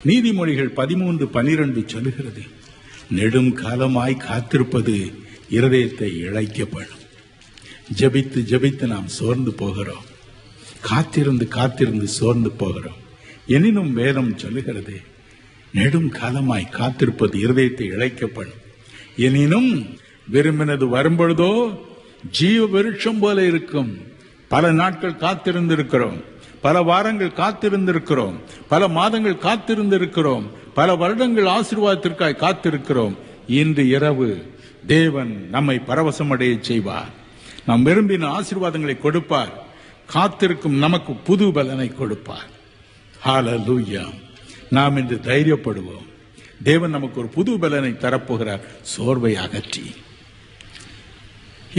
நீதிமொழிகள் 13:12 சொல்லுகிறது, நெடும் காலமாய் காத்திருப்பது இருதயத்தை இளைக்கப்படும். ஜெபித்து ஜெபித்து நாம் சோர்ந்து போகிறோம், காத்திருந்து சோர்ந்து போகிறோம். எனினும் வேதம் சொல்லுகிறது, நெடும் காலமாய் காத்திருப்பது இருதயத்தை இளைக்கப்படும். எனினும் விரும்பினது வரும்பொழுதோ ஜீவ விருட்சம் போல இருக்கும். பல நாட்கள் காத்திருந்திருக்கிறோம், பல வாரங்கள் காத்திருந்திருக்கிறோம், பல மாதங்கள் காத்திருந்திருக்கிறோம், பல வருடங்கள் ஆசீர்வாதத்திற்காய் காத்திருக்கிறோம். இன்று இரவு தேவன் நம்மை பரவசமடைய செய்வார். நாம் விரும்பின ஆசீர்வாதங்களை கொடுப்பார். காத்திருக்கும் நமக்கு புது பலனை கொடுப்பார். ஹல்லேலூயா. நாம் இன்று தைரியப்படுவோம். தேவன் நமக்கு ஒரு புது பலனை தரப்போகிறார், சோர்வை அகற்றி.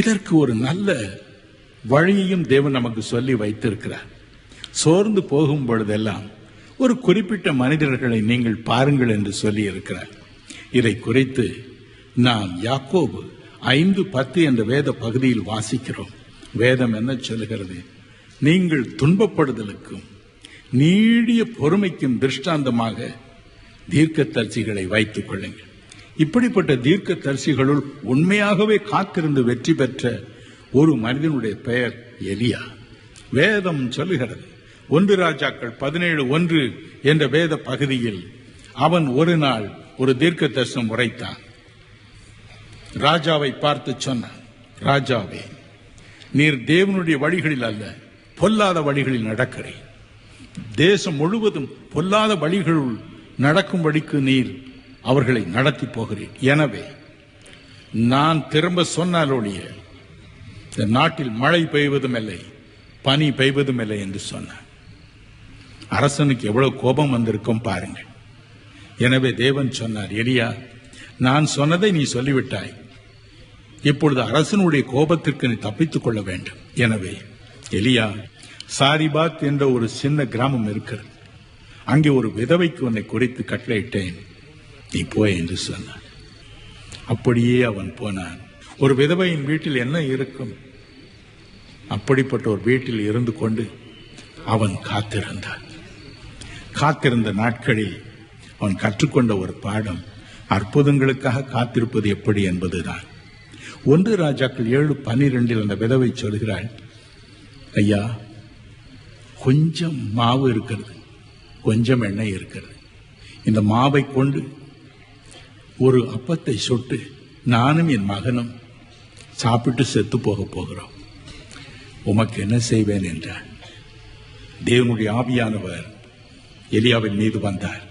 இதற்கு ஒரு நல்ல வழியையும் தேவன் நமக்கு சொல்லி வைத்திருக்கிறார். சோர்ந்து போகும் பொழுதெல்லாம் ஒரு குறிப்பிட்ட மனிதர்களை நீங்கள் பாருங்கள் என்று சொல்லி இருக்கிறார். இதை குறித்து நாம் யாக்கோபு 5:10 என்ற வேத பகுதியில் வாசிக்கிறோம். வேதம் என்ன சொல்லுகிறது? நீங்கள் துன்பப்படுதலுக்கும் நீடிய பொறுமைக்கும் திருஷ்டாந்தமாக தீர்க்கதரிசிகளை வைத்துக் கொள்ளுங்கள். இப்படிப்பட்ட தீர்க்கதரிசிகளுள் உண்மையாகவே காத்திருந்து வெற்றி பெற்ற ஒரு மனிதனுடைய பெயர் எலியா. வேதம் சொல்லுகிறது, 1 ராஜாக்கள் 17:1 என்ற வேத பகுதியில் அவன் ஒரு நாள் ஒரு தீர்க்க தரிசனம் உரைத்தான். ராஜாவை பார்த்து சொன்னான், ராஜாவே, நீர் தேவனுடைய வழிகளில் அல்ல, பொல்லாத வழிகளில் நடக்கிறேன். தேசம் முழுவதும் பொல்லாத வழிகளுள் நடக்கும்படிக்கு நீர் அவர்களை நடத்தி போகிறேன். எனவே நான் திரும்ப சொன்னாலொழிய இந்த நாட்டில் மழை பெய்வதும் இல்லை, பனி பெய்வதும் இல்லை என்று சொன்னான். அரசனுக்கு எவ்வளவு கோபம் வந்திருக்கும் பாருங்கள். எனவே தேவன் சொன்னார், எலியா, நான் சொன்னதை நீ சொல்லிவிட்டாய். இப்பொழுது அரசனுடைய கோபத்திற்கு நீ தப்பித்துக் கொள்ள வேண்டும். எனவே எலியா, சாரிபாத் என்ற ஒரு சின்ன கிராமம் இருக்கிறது, அங்கே ஒரு விதவைக்கு உன்னை குறித்து கட்டளையிட்டேன், நீ போய் என்று சொன்னான். அப்படியே அவன் போனான். ஒரு விதவையின் வீட்டில் என்ன இருக்கும்? அப்படிப்பட்ட ஒரு வீட்டில் இருந்து கொண்டு அவன் காத்திருந்தான். காத்திருந்த நாட்களில் அவன் கற்றுக்கொண்ட ஒரு பாடம், அற்புதங்களுக்காக காத்திருப்பது எப்படி என்பதுதான். 1 ராஜாக்கள் 7:12 அந்த விதவை சொல்கிறாள், ஐயா, கொஞ்சம் மாவு இருக்கிறது, கொஞ்சம் எண்ணெய் இருக்கிறது. இந்த மாவை கொண்டு ஒரு அப்பத்தை சுட்டு நானும் என் மகனும் சாப்பிட்டு செத்து போக போகிறோம். உமக்கு என்ன செய்வேன் என்றார். தேவனுடைய ஆவியானவர் எலியாவின் மீது வந்தார்.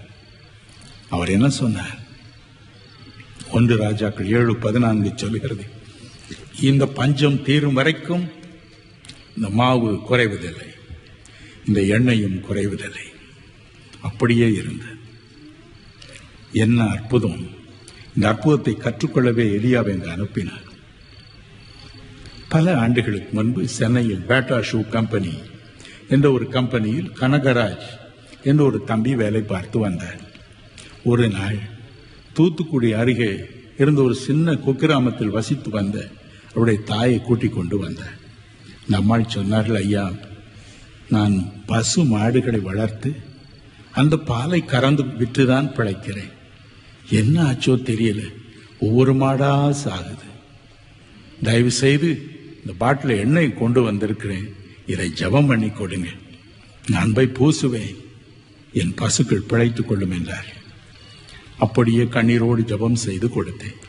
அவர் என்ன சொன்னார்? 1 ராஜாக்கள் 7:14 சொல்லுகிறது, இந்த பஞ்சம் தீரும் வரைக்கும் இந்த மாவு குறைவதில்லை, இந்த எண்ணெயும் குறைவதில்லை. அப்படியே இருந்தது. என்ன அற்புதம்! இந்த அற்புதத்தை கற்றுக்கொள்ளவே எலியாவை அங்கு அனுப்பினார். பல ஆண்டுகளுக்கு முன்பு சென்னையில் பேட்டா ஷூ கம்பெனி என்ற ஒரு கம்பெனியில் கனகராஜ் என்ற ஒரு தம்பி வேலை பார்த்து வந்தார். ஒரு நாள் தூத்துக்குடி அருகே இருந்த ஒரு சின்ன குக்கிராமத்தில் வசித்து வந்த அவருடைய தாயை கூட்டிக் கொண்டு வந்தார். நம்மால் சொன்னார்கள், ஐயா, நான் பசு மாடுகளை வளர்த்து அந்த பாலை கறந்து விற்றுதான் பிழைக்கிறேன். என்ன ஆச்சோ தெரியல, ஒவ்வொரு மாடா சாகுது. தயவு செய்து இந்த பாட்டில் எண்ணெய் கொண்டு வந்திருக்கிறேன், இதை ஜெபம் பண்ணி கொடுங்க, நான் போய் பூசுவேன், என் பசுக்கள் பிழைத்துக் கொள்ளும் என்றார். அப்படியே கண்ணீரோடு ஜெபம் செய்து கொடுத்தேன்.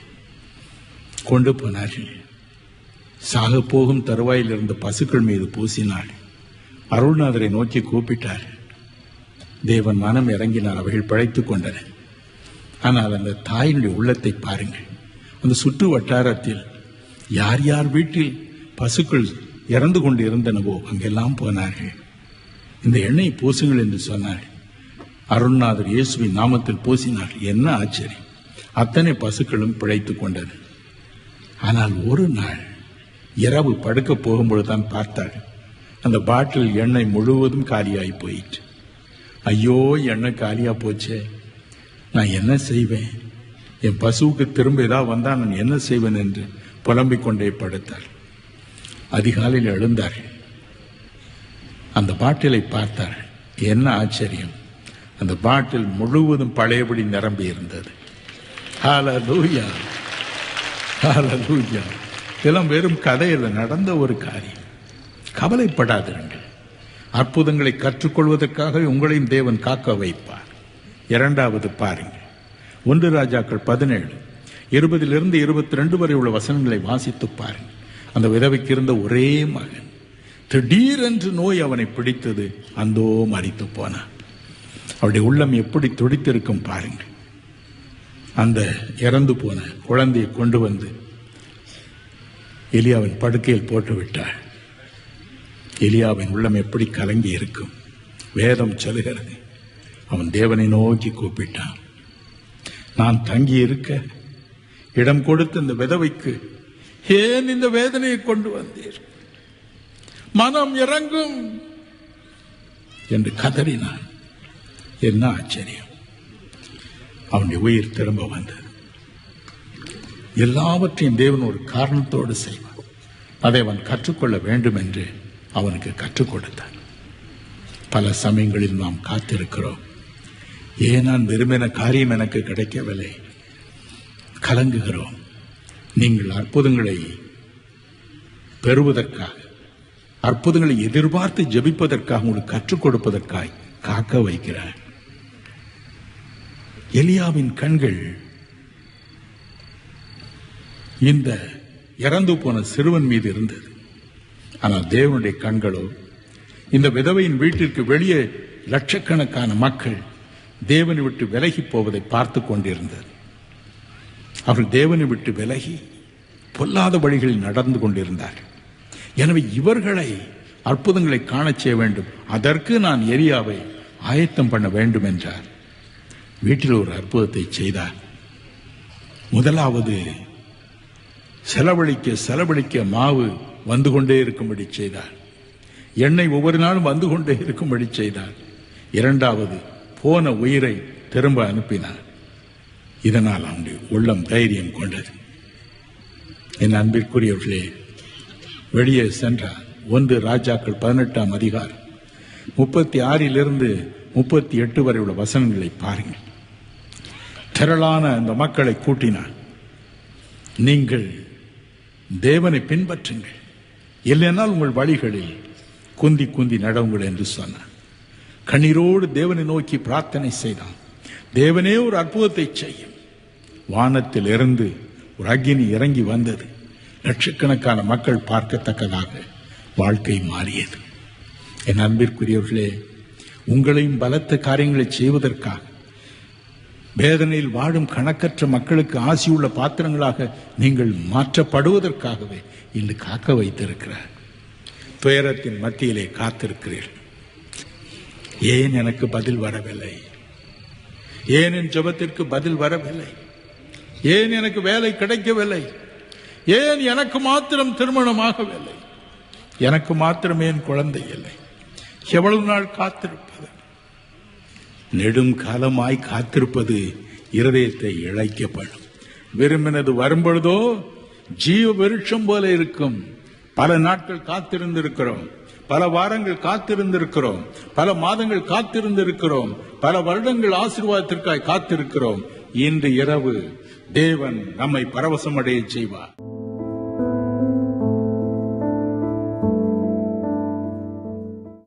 கொண்டு போனார்கள். சாக போகும் தருவாயில் இருந்த பசுக்கள் மீது பூசினாள். அருள்நாதரை நோக்கி கூப்பிட்டார். தேவன் மனம் இறங்கினார். அவைகள் பிழைத்துக் கொண்டன. ஆனால் அந்த தாயினுடைய உள்ளத்தை பாருங்கள். அந்த சுற்று வட்டாரத்தில் யார் யார் வீட்டில் பசுக்கள் இறந்து கொண்டு இருந்தனவோ அங்கெல்லாம் போனார்கள். இந்த எண்ணெய் பூசுங்கள் என்று சொன்னார். அருள்நாதர் இயேசுவின் நாமத்தில் பூசினார். என்ன ஆச்சரியம்! அத்தனை பசுக்களும் பிழைத்துக் கொண்டது. ஆனால் ஒரு நாள் இரவு படுக்க போகும்பொழுதுதான் பார்த்தார், அந்த பாட்டில் எண்ணெய் முழுவதும் காலியாகி போயிற்று. ஐயோ, எண்ணெய் காலியா போச்சே, நான் என்ன செய்வேன்? என் பசுவுக்கு திரும்ப ஏதாவது வந்தா நான் என்ன செய்வேன் என்று புலம்பிக் கொண்டே படுத்தார். அதிகாலையில் எழுந்தார்கள். அந்த பாட்டிலை பார்த்தார்கள். என்ன ஆச்சரியம்! அந்த பாட்டில் முழுவதும் பழையபடி நிரம்பி இருந்தது. ஹல்லேலூயா, ஹல்லேலூயா. இதெல்லாம் வெறும் கதையில் நடந்த ஒரு காரியம். கவலைப்படாதிருங்கள். அற்புதங்களை கற்றுக்கொள்வதற்காக உங்களையும் தேவன் காக்க வைப்பார். இரண்டாவது பாருங்கள், 1 ராஜாக்கள் 17:20 22 வரை உள்ள வசனங்களை வாசித்து பாருங்கள். அந்த விதவைக்கு இருந்த ஒரே மகன், திடீரென்று நோய் அவனை பிடித்தது, அந்தோ மரித்து போனான். அவருடைய உள்ளம் எப்படி துடித்திருக்கும் பாருங்கள். அந்த இறந்து போன குழந்தையை கொண்டு வந்து எலியாவின் படுக்கையில் போட்டு விட்டாள். எலியாவின் உள்ளம் எப்படி கலங்கி இருக்கும். வேதம் சொல்லுகிறது, அவன் தேவனை நோக்கி கூப்பிட்டான். நான் தங்கி இருக்க இடம் கொடுத்த இந்த விதவைக்கு ஏன் இந்த வேதனையை கொண்டு வந்தீர்? மனம் இறங்கும் என்று கதறினான். என்ன ஆச்சரியம்! அவனுடைய உயிர் திரும்ப வந்தது. எல்லாவற்றையும் தேவன் ஒரு காரணத்தோடு செய்வான். அதை அவன் கற்றுக்கொள்ள வேண்டும் என்று அவனுக்கு கற்றுக் கொடுத்தான். பல சமயங்களில் நாம் காத்திருக்கிறோம். ஏன் நான் விரும்பின காரியம் எனக்கு கிடைக்கவில்லை, கலங்குகிறோம். நீங்கள் அற்புதங்களை பெறுவதற்காக, அற்புதங்களை எதிர்பார்த்து ஜெபிப்பதற்காக, உங்களுக்கு கற்றுக் கொடுப்பதற்காக காக்க வைக்கிறார். எலியாவின் கண்கள் இந்த இறந்து போன சிறுவன் மீது இருந்தது. ஆனால் தேவனுடைய கண்களோ இந்த விதவையின் வீட்டிற்கு வெளியே லட்சக்கணக்கான மக்கள் தேவனை விட்டு விலகி போவதை பார்த்து கொண்டிருந்தது. அவர்கள் தேவனை விட்டு விலகி பொல்லாத வழிகளில் நடந்து கொண்டிருந்தார்கள். எனவே இவர்களை அற்புதங்களை காணச் செய்ய வேண்டும், அதற்கு நான் எலியாவை ஆயத்தம் பண்ண வேண்டும் என்றார். வீட்டில் ஒரு அற்புதத்தை செய்தார். முதலாவது, செலவழிக்க மாவு வந்து கொண்டே இருக்கும்படி செய்தார். எண்ணெய் ஒவ்வொரு நாளும் வந்து கொண்டே இருக்கும்படி செய்தார். இரண்டாவது, போன உயிரை திரும்ப அனுப்பினார். இதனால் அவனுடைய உள்ளம் தைரியம் கொண்டது. என் அன்பிற்குரியவர்களே, வெளியே சென்றார். 1 ராஜாக்கள் 18ஆம் அதிகாரம் 36 38 வரை உள்ள வசனங்களை பாருங்கள். திரளான அந்த மக்களை கூட்டினார். நீங்கள் தேவனை பின்பற்றுங்கள், இல்லைனால் உங்கள் வழிகளில் குந்தி குந்தி நடவுங்கள் என்று சொன்னார். கண்ணீரோடு தேவனை நோக்கி பிரார்த்தனை செய்தான். தேவனே ஒரு அற்புதத்தை செய்யும். வானத்தில் இருந்து ஒரு அக்கினி இறங்கி வந்தது. லட்சக்கணக்கான மக்கள் பார்க்கத்தக்கதாக வாழ்க்கை மாறியது. என் அன்பிற்குரியவர்களே, உங்களையும் பலத்த காரியங்களை செய்வதற்காக, வேதனையில் வாழும் கணக்கற்ற மக்களுக்கு ஆசியுள்ள பாத்திரங்களாக நீங்கள் மாற்றப்படுவதற்காகவே இன்று காக்க வைத்திருக்கிறார். துயரத்தின் மத்தியிலே காத்திருக்கிறீர்கள். ஏன் எனக்கு பதில் வரவில்லை? ஏன் என் ஜெபத்திற்கு பதில் வரவில்லை? ஏன் எனக்கு வேலை கிடைக்கவில்லை? ஏன் எனக்கு மாத்திரம் திருமணமாகவில்லை? எனக்கு மாத்திரம் ஏன் குழந்தை இல்லை? எவ்வளவு நாள் காத்திருப்பது? நெடும் காலமாய் காத்திருப்பது இருதயத்தை இழைக்கப்படும். விரும்பினது வரும்பொழுதோ ஜீவ விருட்சம் போல இருக்கும். பல நாட்கள் காத்திருந்திருக்கிறோம், பல வாரங்கள் காத்திருந்திருக்கிறோம், பல மாதங்கள் காத்திருந்திருக்கிறோம், பல வருடங்கள் ஆசீர்வாதத்திற்காக காத்திருக்கிறோம். இன்று இரவு தேவன் நம்மை பரவசமடைய செய்வார்.